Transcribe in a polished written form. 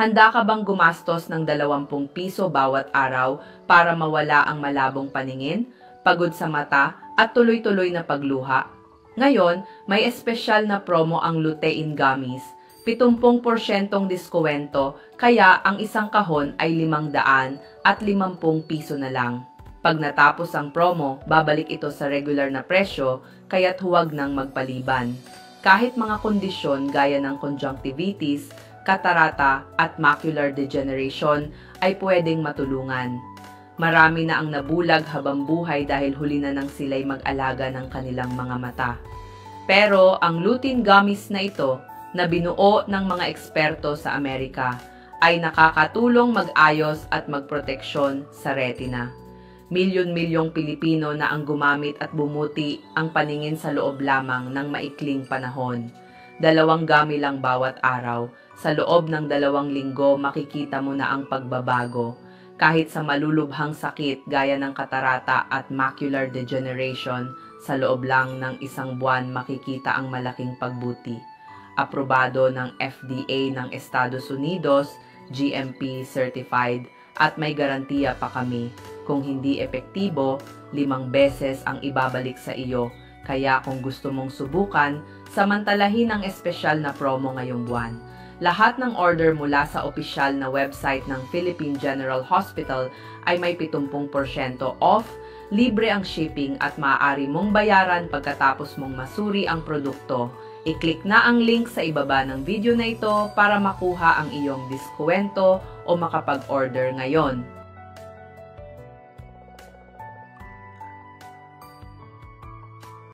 Handa ka bang gumastos ng 20 piso bawat araw para mawala ang malabong paningin, pagod sa mata at tuloy-tuloy na pagluha? Ngayon, may espesyal na promo ang lutein gummies. 70% diskwento, kaya ang isang kahon ay 550 piso na lang. Pag natapos ang promo, babalik ito sa regular na presyo, kaya't huwag nang magpaliban. Kahit mga kondisyon gaya ng conjunctivitis, katarata at macular degeneration ay pwedeng matulungan. Marami na ang nabulag habang buhay dahil huli na nang sila'y mag-alaga ng kanilang mga mata. Pero ang lutein gummies na ito, na binuo ng mga eksperto sa Amerika, ay nakakatulong mag-ayos at magproteksyon sa retina. Milyon-milyong Pilipino na ang gumamit at bumuti ang paningin sa loob lamang ng maikling panahon. 2 gummy lang bawat araw. Sa loob ng 2 linggo, makikita mo na ang pagbabago. Kahit sa malulubhang sakit gaya ng katarata at macular degeneration, sa loob lang ng 1 buwan makikita ang malaking pagbuti. Aprobado ng FDA ng Estados Unidos, GMP certified, at may garantiya pa kami. Kung hindi epektibo, 5 beses ang ibabalik sa iyo. Kaya kung gusto mong subukan, samantalahin ang espesyal na promo ngayong buwan. Lahat ng order mula sa opisyal na website ng Philippine General Hospital ay may 70% off, libre ang shipping at maaari mong bayaran pagkatapos mong masuri ang produkto. I-click na ang link sa ibaba ng video na ito para makuha ang iyong diskwento o makapag-order ngayon.